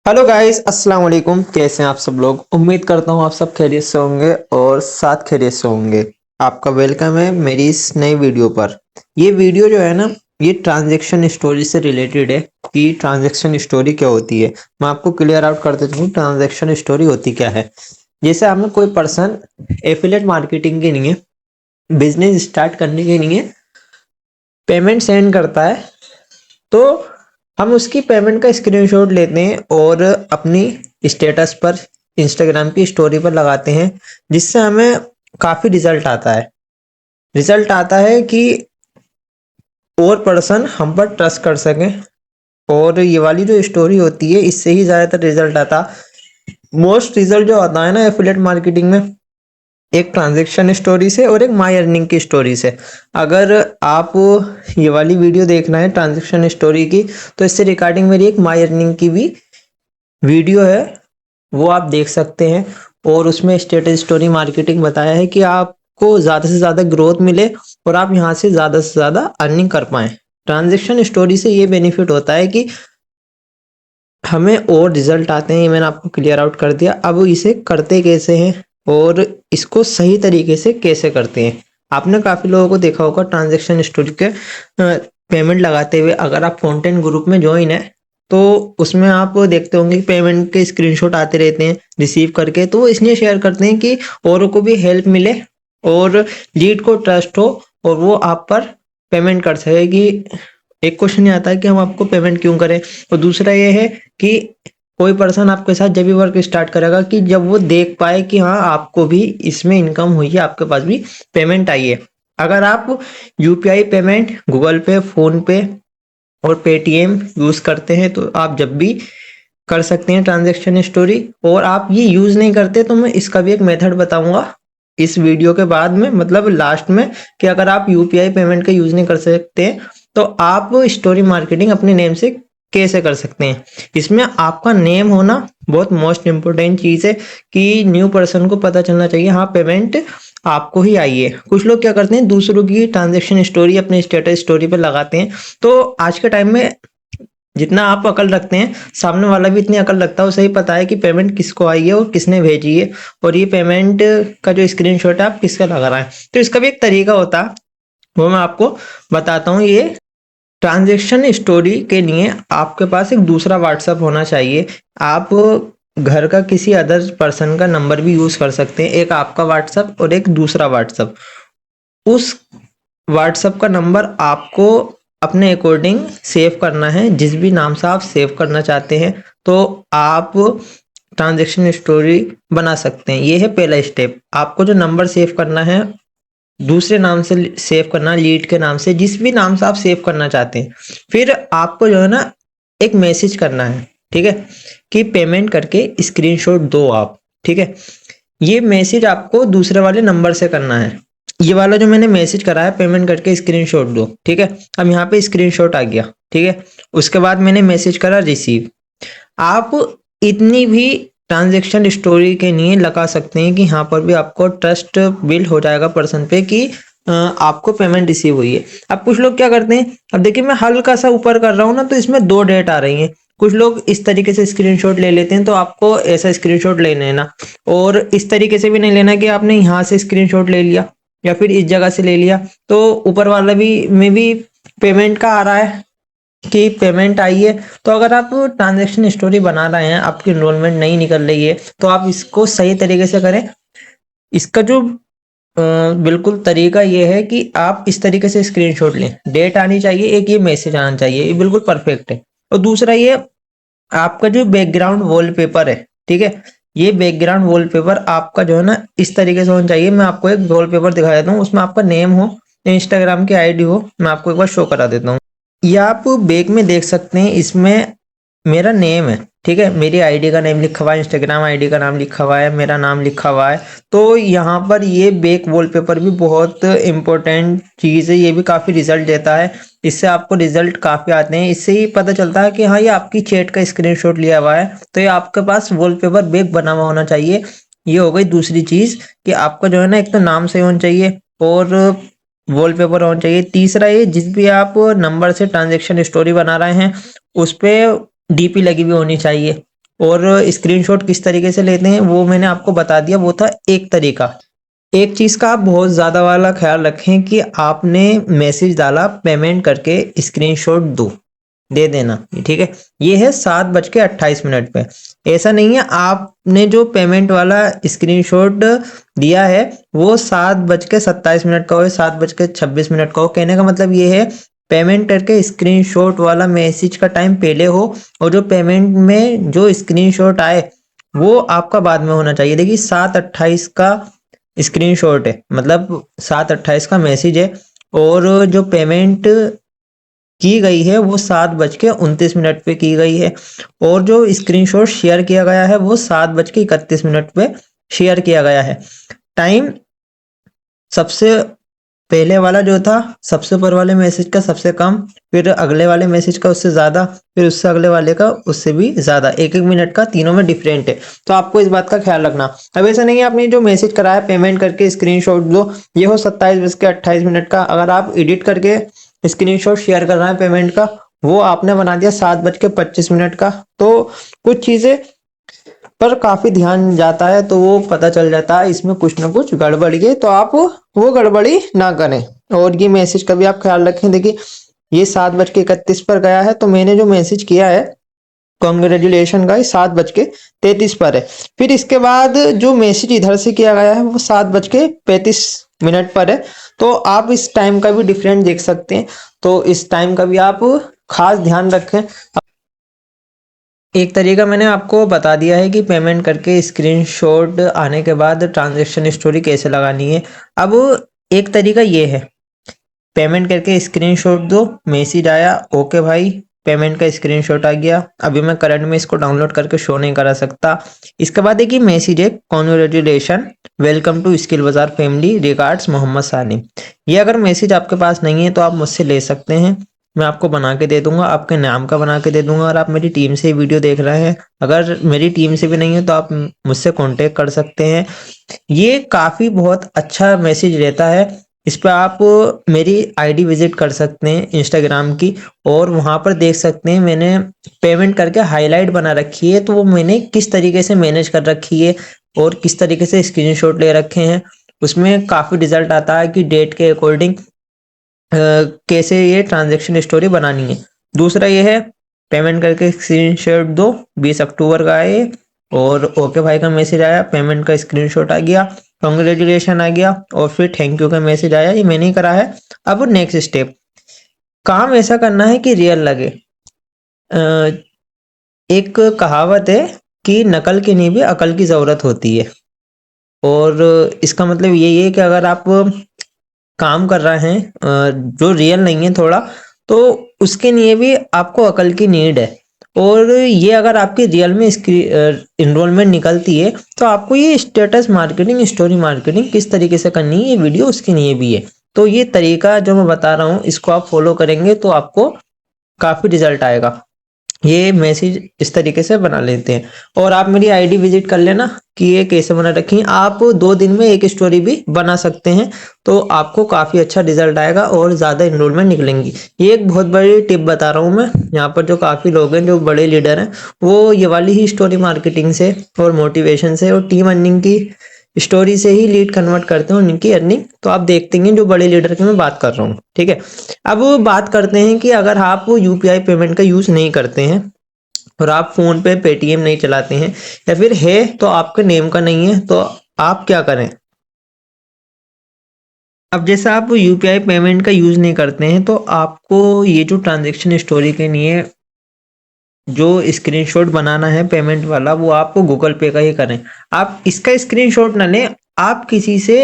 Hello guys, अस्सलाम वालेकुम। कैसे हैं आप सब लोग? उम्मीद करता हूँ आप सब खैरियत से होंगे और साथ खैरियत से होंगे। आपका वेलकम है मेरी इस नई वीडियो पर। ये वीडियो जो है ना, ये ट्रांजैक्शन स्टोरी से रिलेटेड है कि ट्रांजैक्शन स्टोरी क्या होती है। मैं आपको क्लियर आउट कर देता हूँ ट्रांजैक्शन स्टोरी होती क्या है। जैसे हमें कोई पर्सन एफिलिएट मार्केटिंग के लिए, बिजनेस स्टार्ट करने के लिए पेमेंट सेंड करता है, तो हम उसकी पेमेंट का स्क्रीनशॉट लेते हैं और अपनी स्टेटस पर, इंस्टाग्राम की स्टोरी पर लगाते हैं, जिससे हमें काफ़ी रिजल्ट आता है। रिजल्ट आता है कि और पर्सन हम पर ट्रस्ट कर सकें। और ये वाली जो स्टोरी होती है, इससे ही ज़्यादातर रिजल्ट आता। मोस्ट रिजल्ट जो आता है ना एफिलिएट मार्केटिंग में, एक ट्रांजैक्शन स्टोरी से और एक माई अर्निंग की स्टोरी से। अगर आप ये वाली वीडियो देखना है ट्रांजैक्शन स्टोरी की, तो इससे रिगार्डिंग मेरी एक माई अर्निंग की भी वीडियो है, वो आप देख सकते हैं। और उसमें स्टेटस स्टोरी मार्केटिंग बताया है कि आपको ज़्यादा से ज़्यादा ग्रोथ मिले और आप यहाँ से ज़्यादा अर्निंग कर पाएँ। ट्रांजैक्शन स्टोरी से ये बेनिफिट होता है कि हमें और रिजल्ट आते हैं। ये मैंने आपको क्लियर आउट कर दिया। अब इसे करते कैसे हैं और इसको सही तरीके से कैसे करते हैं। आपने काफ़ी लोगों को देखा होगा ट्रांजैक्शन स्टोरी के पेमेंट लगाते हुए। अगर आप फाउंटेन ग्रुप में ज्वाइन है तो उसमें आप देखते होंगे कि पेमेंट के स्क्रीनशॉट आते रहते हैं रिसीव करके। तो वो इसलिए शेयर करते हैं कि औरों को भी हेल्प मिले और लीड को ट्रस्ट हो और वो आप पर पेमेंट कर सके। कि एक क्वेश्चन ये आता है कि हम आपको पेमेंट क्यों करें, और दूसरा ये है कि कोई पर्सन आपके साथ जब भी वर्क स्टार्ट करेगा कि जब वो देख पाए कि हाँ आपको भी इसमें इनकम हुई है, आपके पास भी पेमेंट आई है। अगर आप यूपीआई पेमेंट, गूगल पे, फोन पे और पेटीएम यूज करते हैं तो आप जब भी कर सकते हैं ट्रांजैक्शन स्टोरी। और आप ये यूज नहीं करते तो मैं इसका भी एक मेथड बताऊंगा इस वीडियो के बाद में, मतलब लास्ट में, कि अगर आप यूपीआई पेमेंट का यूज नहीं कर सकते तो आप स्टोरी मार्केटिंग अपने नेम से कैसे कर सकते हैं। इसमें आपका नेम होना बहुत मोस्ट इंपोर्टेंट चीज है कि न्यू पर्सन को पता चलना चाहिए हाँ पेमेंट आपको ही आई है। कुछ लोग क्या करते हैं, दूसरों की ट्रांजैक्शन स्टोरी अपने स्टेटस स्टोरी पे लगाते हैं। तो आज के टाइम में जितना आप अकल रखते हैं, सामने वाला भी इतनी अकल रखता है। उसे ही पता है कि पेमेंट किसको आई है और किसने भेजी है, और ये पेमेंट का जो स्क्रीनशॉट है आप किसका लगा रहा है। तो इसका भी एक तरीका होता है, वो मैं आपको बताता हूँ। ये ट्रांजैक्शन स्टोरी के लिए आपके पास एक दूसरा व्हाट्सएप होना चाहिए। आप घर का किसी अदर पर्सन का नंबर भी यूज कर सकते हैं, एक आपका व्हाट्सएप और एक दूसरा व्हाट्सएप। उस व्हाट्सएप का नंबर आपको अपने अकॉर्डिंग सेव करना है, जिस भी नाम से आप सेव करना चाहते हैं। तो आप ट्रांजैक्शन स्टोरी बना सकते हैं। ये है पहला स्टेप। आपको जो नंबर सेव करना है, दूसरे नाम से सेव करना, लीड के नाम से, जिस भी नाम से आप सेव करना चाहते हैं। फिर आपको जो है ना एक मैसेज करना है, ठीक है, कि पेमेंट करके स्क्रीनशॉट दो आप। ठीक है, ये मैसेज आपको दूसरे वाले नंबर से करना है। ये वाला जो मैंने मैसेज करा है पेमेंट करके स्क्रीनशॉट दो, ठीक है। अब यहाँ पे स्क्रीनशॉट आ गया, ठीक है। उसके बाद मैंने मैसेज करा रिसीव। आप इतनी भी ट्रांजैक्शन स्टोरी के लिए लगा सकते हैं कि यहाँ पर भी आपको ट्रस्ट बिल्ड हो जाएगा पर्सन पे कि आपको पेमेंट रिसीव हुई है। अब कुछ लोग क्या करते हैं, अब देखिए मैं हल्का सा ऊपर कर रहा हूँ ना, तो इसमें दो डेट आ रही हैं। कुछ लोग इस तरीके से स्क्रीनशॉट ले लेते हैं, तो आपको ऐसा स्क्रीनशॉट ले लेना। और इस तरीके से भी नहीं लेना कि आपने यहाँ से स्क्रीनशॉट ले लिया या फिर इस जगह से ले लिया। तो ऊपर वाला भी में भी पेमेंट का आ रहा है कि पेमेंट आई है। तो अगर आप ट्रांजैक्शन स्टोरी बना रहे हैं, आपकी इनरोलमेंट नहीं निकल रही है, तो आप इसको सही तरीके से करें। इसका जो बिल्कुल तरीका ये है कि आप इस तरीके से स्क्रीनशॉट लें, डेट आनी चाहिए, एक ये मैसेज आना चाहिए, ये बिल्कुल परफेक्ट है। और दूसरा ये आपका जो बैकग्राउंड वॉलपेपर है, ठीक है, ये बैकग्राउंड वॉलपेपर आपका जो है ना इस तरीके से होना चाहिए। मैं आपको एक वॉलपेपर दिखा देता हूँ, उसमें आपका नेम हो, इंस्टाग्राम की आईडी हो। मैं आपको एक बार शो करा देता हूँ। ये आप बैक में देख सकते हैं, इसमें मेरा नेम है, ठीक है, मेरी आईडी का नेम लिखा हुआ है, इंस्टाग्राम आईडी का नाम लिखा हुआ है, मेरा नाम लिखा हुआ है। तो यहाँ पर ये बैक वॉलपेपर भी बहुत इंपॉर्टेंट चीज़ है, ये भी काफ़ी रिजल्ट देता है। इससे आपको रिजल्ट काफ़ी आते हैं। इससे ही पता चलता है कि हाँ ये आपकी चैट का स्क्रीनशॉट लिया हुआ है, तो ये आपके पास वॉलपेपर बैक बना हुआ होना चाहिए। ये हो गई दूसरी चीज़ कि आपका जो है ना एक तो नाम सही होना चाहिए और वॉलपेपर होना चाहिए। तीसरा ये, जिस भी आप नंबर से ट्रांजैक्शन स्टोरी बना रहे हैं उस पे डीपी लगी हुई होनी चाहिए। और स्क्रीनशॉट किस तरीके से लेते हैं वो मैंने आपको बता दिया, वो था एक तरीका। एक चीज का आप बहुत ज्यादा वाला ख्याल रखें कि आपने मैसेज डाला पेमेंट करके स्क्रीनशॉट दे देना, ठीक है। ये है 7:28 पे। ऐसा नहीं है आपने जो पेमेंट वाला स्क्रीनशॉट दिया है वो 7:27 का हो, 7:26 का हो। कहने का मतलब ये है पेमेंट करके स्क्रीनशॉट वाला मैसेज का टाइम पहले हो और जो पेमेंट में जो स्क्रीनशॉट आए वो आपका बाद में होना चाहिए। देखिए 7:28 का स्क्रीनशॉट है, मतलब 7:28 का मैसेज है और जो पेमेंट की गई है वो 7:29 पे की गई है और जो स्क्रीनशॉट शेयर किया गया है वो 7:31 पे शेयर किया गया है। टाइम सबसे पहले वाला जो था सबसे ऊपर वाले मैसेज का सबसे कम, फिर अगले वाले मैसेज का उससे ज्यादा, फिर उससे अगले वाले का उससे भी ज्यादा, 1-1 मिनट का तीनों में डिफरेंट है। तो आपको इस बात का ख्याल रखना। अब ऐसा नहीं है आपने जो मैसेज कराया पेमेंट करके स्क्रीनशॉट दो, ये हो 27:28 का, अगर आप एडिट करके स्क्रीनशॉट शेयर कर रहे हैं पेमेंट का, वो आपने बना दिया 7:25 का, तो कुछ चीजें पर काफी ध्यान जाता है, तो वो पता चल जाता है इसमें कुछ ना कुछ गड़बड़ी है, तो आप वो गड़बड़ी ना करें। और ये मैसेज का भी आप ख्याल रखें। देखिए ये 7:31 पर गया है, तो मैंने जो मैसेज किया है कॉन्ग्रेचुलेशन का 7:33 पर है। फिर इसके बाद जो मैसेज इधर से किया गया है वो 7:35 पर है। तो आप इस टाइम का भी डिफरेंट देख सकते हैं, तो इस टाइम का भी आप खास ध्यान रखें। एक तरीका मैंने आपको बता दिया है कि पेमेंट करके स्क्रीनशॉट आने के बाद ट्रांजैक्शन स्टोरी कैसे लगानी है। अब एक तरीका ये है, पेमेंट करके स्क्रीनशॉट दो, मैसेज आया ओके भाई पेमेंट का स्क्रीनशॉट आ गया। अभी मैं करंट में इसको डाउनलोड करके शो नहीं करा सकता। इसके बाद एक मैसेज है कॉन्ग्रेचुलेशन वेलकम टू स्किल बाजार फैमिली रिगार्ड्स मोहम्मद सानी। ये अगर मैसेज आपके पास नहीं है तो आप मुझसे ले सकते हैं, मैं आपको बना के दे दूंगा, आपके नाम का बना के दे दूंगा। और आप मेरी टीम से वीडियो देख रहे हैं, अगर मेरी टीम से भी नहीं है तो आप मुझसे कांटेक्ट कर सकते हैं। ये काफ़ी बहुत अच्छा मैसेज रहता है। इस पर आप मेरी आईडी विजिट कर सकते हैं इंस्टाग्राम की, और वहाँ पर देख सकते हैं मैंने पेमेंट करके हाईलाइट बना रखी है, तो वो मैंने किस तरीके से मैनेज कर रखी है और किस तरीके से स्क्रीनशॉट ले रखे हैं। उसमें काफ़ी रिजल्ट आता है कि डेट के अकॉर्डिंग कैसे ये ट्रांजैक्शन स्टोरी बनानी है। दूसरा ये है पेमेंट करके स्क्रीनशॉट दो, 20 अक्टूबर का है ये, और ओके भाई का मैसेज आया, पेमेंट का स्क्रीनशॉट आ गया, कांग्रेचुलेशन आ गया, और फिर थैंक यू का मैसेज आया। ये मैंने ही करा है। अब नेक्स्ट स्टेप, काम ऐसा करना है कि रियल लगे। एक कहावत है कि नकल के लिए भी अकल की जरूरत होती है, और इसका मतलब यही है कि अगर आप काम कर रहे हैं जो रियल नहीं है थोड़ा, तो उसके लिए भी आपको अकल की नीड है। और ये अगर आपकी रियल में इसकी इनरोलमेंट निकलती है तो आपको ये स्टेटस मार्केटिंग स्टोरी मार्केटिंग किस तरीके से करनी है ये वीडियो उसके लिए भी है। तो ये तरीका जो मैं बता रहा हूँ इसको आप फॉलो करेंगे तो आपको काफ़ी रिजल्ट आएगा। ये मैसेज इस तरीके से बना लेते हैं। और आप मेरी आईडी विजिट कर लेना कि ये कैसे बना रखी है। आप 2 दिन में एक स्टोरी भी बना सकते हैं, तो आपको काफ़ी अच्छा रिजल्ट आएगा और ज़्यादा इनरोलमेंट निकलेंगी। ये एक बहुत बड़ी टिप बता रहा हूँ मैं। यहाँ पर जो काफ़ी लोग हैं जो बड़े लीडर हैं वो ये वाली ही स्टोरी मार्केटिंग से और मोटिवेशन से और टीम अर्निंग की स्टोरी से ही लीड कन्वर्ट करते हैं उनकी अर्निंग। तो आप देखते हैं जो बड़े लीडर की मैं बात कर रहा हूँ, ठीक है। अब बात करते हैं कि अगर आप यूपीआई पेमेंट का यूज़ नहीं करते हैं और आप फ़ोन पे पेटीएम नहीं चलाते हैं, या फिर है तो आपके नेम का नहीं है, तो आप क्या करें। अब जैसे आप यूपीआई पेमेंट का यूज़ नहीं करते हैं तो आपको ये जो ट्रांजैक्शन स्टोरी के लिए जो स्क्रीनशॉट बनाना है पेमेंट वाला वो आपको गूगल पे का ही करें। आप इसका स्क्रीनशॉट ना लें, आप किसी से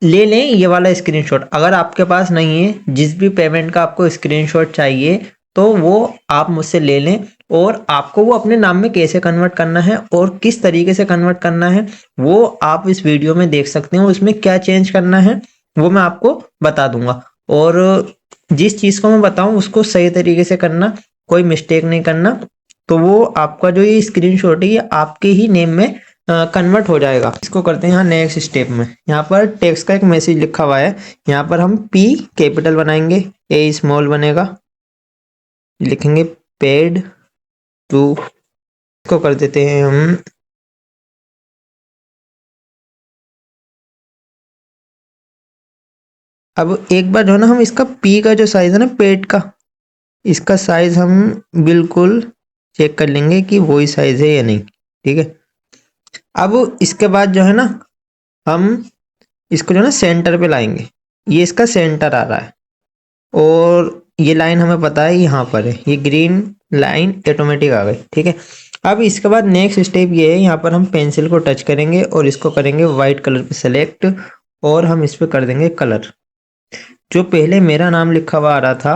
ले लें ये वाला स्क्रीनशॉट। अगर आपके पास नहीं है जिस भी पेमेंट का आपको स्क्रीनशॉट चाहिए तो वो आप मुझसे ले लें, और आपको वो अपने नाम में कैसे कन्वर्ट करना है और किस तरीके से कन्वर्ट करना है वो आप इस वीडियो में देख सकते हैं। उसमें क्या चेंज करना है वो मैं आपको बता दूंगा, और जिस चीज़ को मैं बताऊं उसको सही तरीके से करना, कोई मिस्टेक नहीं करना। तो वो आपका जो ये स्क्रीनशॉट है ये आपके ही नेम में कन्वर्ट हो जाएगा। इसको करते हैं यहाँ नेक्स्ट स्टेप में। यहाँ पर टेक्स्ट का एक मैसेज लिखा हुआ है, यहाँ पर हम पी कैपिटल बनाएंगे, ए स्मॉल बनेगा, लिखेंगे पेड टू इसको कर देते हैं हम, अब एक बार जो है ना हम इसका पी का जो साइज है ना पेट का, इसका साइज हम बिल्कुल चेक कर लेंगे कि वही साइज है या नहीं। ठीक है, अब इसके बाद जो है ना हम इसको जो है ना सेंटर पे लाएंगे। ये इसका सेंटर आ रहा है और ये लाइन हमें पता है यहाँ पर है, ये ग्रीन लाइन ऑटोमेटिक आ गई। ठीक है, अब इसके बाद नेक्स्ट स्टेप ये है, यहाँ पर हम पेंसिल को टच करेंगे और इसको करेंगे वाइट कलर पे सेलेक्ट, और हम इस पे कर देंगे कलर। जो पहले मेरा नाम लिखा हुआ आ रहा था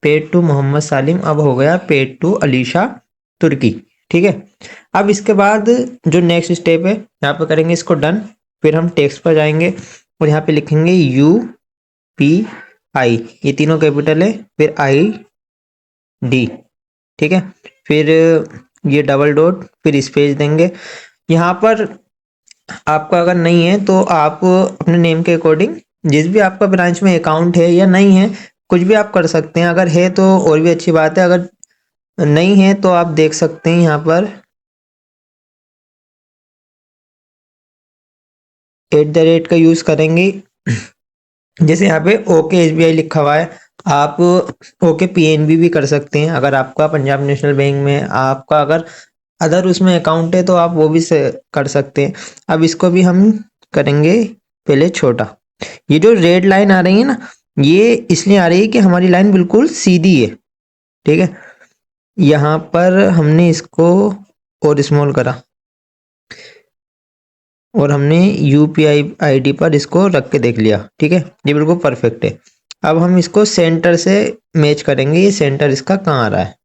पेड टू मोहम्मद सालिम, अब हो गया पेड टू अलीशा तुर्की। ठीक है, अब इसके बाद जो नेक्स्ट स्टेप है यहाँ पे करेंगे इसको डन, फिर हम टेक्स्ट पर जाएंगे और यहाँ पे लिखेंगे UPI, ये तीनों कैपिटल है, फिर ID। ठीक है, फिर ये डबल डॉट, फिर स्पेस देंगे। यहाँ पर आपका अगर नहीं है तो आप अपने नेम के अकॉर्डिंग जिस भी आपका ब्रांच में अकाउंट है या नहीं है कुछ भी आप कर सकते हैं, अगर है तो और भी अच्छी बात है, अगर नहीं है तो आप देख सकते हैं यहाँ पर @ का यूज करेंगे। जैसे यहाँ पे ओके SBI लिखा हुआ है, आप ओके PNB भी कर सकते हैं। अगर आपका पंजाब नेशनल बैंक में आपका अगर अदर उसमें अकाउंट है तो आप वो भी कर सकते हैं। अब इसको भी हम करेंगे पहले छोटा। ये जो रेड लाइन आ रही है ना, ये इसलिए आ रही है कि हमारी लाइन बिल्कुल सीधी है। ठीक है, यहाँ पर हमने इसको और स्मॉल करा और हमने UPI ID पर इसको रख के देख लिया। ठीक है, ये बिल्कुल परफेक्ट है। अब हम इसको सेंटर से मैच करेंगे, ये सेंटर इसका कहाँ आ रहा है,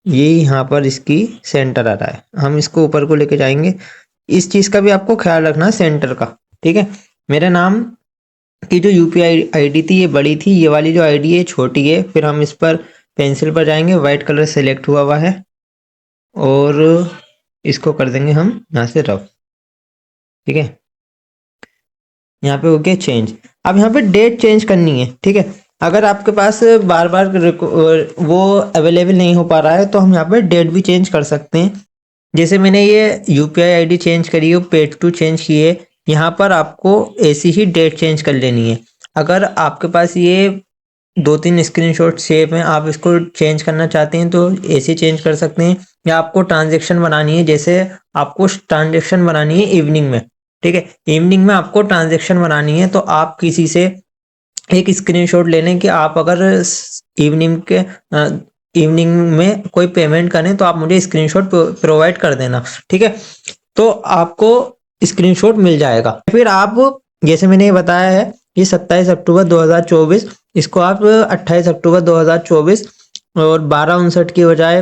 ये यहाँ पर इसकी सेंटर आ रहा है, हम इसको ऊपर को लेके जाएंगे। इस चीज का भी आपको ख्याल रखना सेंटर का। ठीक है, मेरे नाम की जो UPI ID थी ये बड़ी थी, ये वाली जो ID है छोटी है। फिर हम इस पर पेंसिल पर जाएंगे, व्हाइट कलर सेलेक्ट हुआ है और इसको कर देंगे हम यहाँ से रफ। ठीक है, यहाँ पे हो गया चेंज। अब यहाँ पे डेट चेंज करनी है। ठीक है, अगर आपके पास बार बार वो अवेलेबल नहीं हो पा रहा है तो हम यहाँ पे डेट भी चेंज कर सकते हैं। जैसे मैंने ये UPI ID चेंज करी है, पेड टू चेंज की है, यहाँ पर आपको ऐसी ही डेट चेंज कर लेनी है। अगर आपके पास ये 2-3 स्क्रीनशॉट सेव हैं, आप इसको चेंज करना चाहते हैं तो ऐसे चेंज कर सकते हैं, या आपको ट्रांजेक्शन बनानी है, जैसे आपको ट्रांजेक्शन बनानी है इवनिंग में। ठीक है, इवनिंग में आपको ट्रांजेक्शन बनानी है तो आप किसी से एक स्क्रीनशॉट ले लें कि आप अगर इवनिंग में कोई पेमेंट करें तो आप मुझे स्क्रीनशॉट प्रोवाइड कर देना। ठीक है, तो आपको स्क्रीनशॉट मिल जाएगा। फिर आप जैसे मैंने ये बताया है, ये 27 अक्टूबर 2024, इसको आप 28 अक्टूबर 2024 और 12:59 की बजाय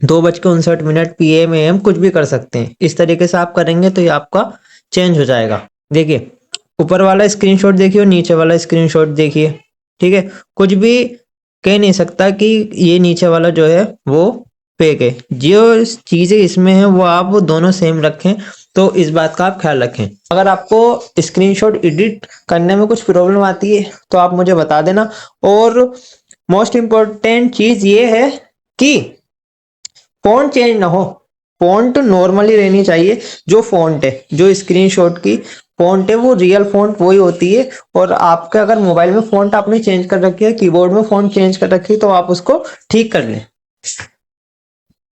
2:59 PM AM कुछ भी कर सकते हैं। इस तरीके से आप करेंगे तो ये आपका चेंज हो जाएगा। देखिए ऊपर वाला स्क्रीनशॉट देखिए और नीचे वाला स्क्रीनशॉट देखिए। ठीक है, कुछ भी कह नहीं सकता कि ये नीचे वाला जो है वो फेक है। जो चीजें इसमें है वो आप दोनों सेम रखें, तो इस बात का आप ख्याल रखें। अगर आपको स्क्रीनशॉट एडिट करने में कुछ प्रॉब्लम आती है तो आप मुझे बता देना। और मोस्ट इम्पोर्टेंट चीज ये है कि फॉन्ट चेंज ना हो, फॉन्ट नॉर्मली रहनी चाहिए। जो फॉन्ट है, जो स्क्रीनशॉट की फॉन्ट है, वो रियल फॉन्ट वही होती है। और आपके अगर मोबाइल में फॉन्ट आपने चेंज कर रखी है, कीबोर्ड में फॉन्ट चेंज कर रखी है, तो आप उसको ठीक कर लें।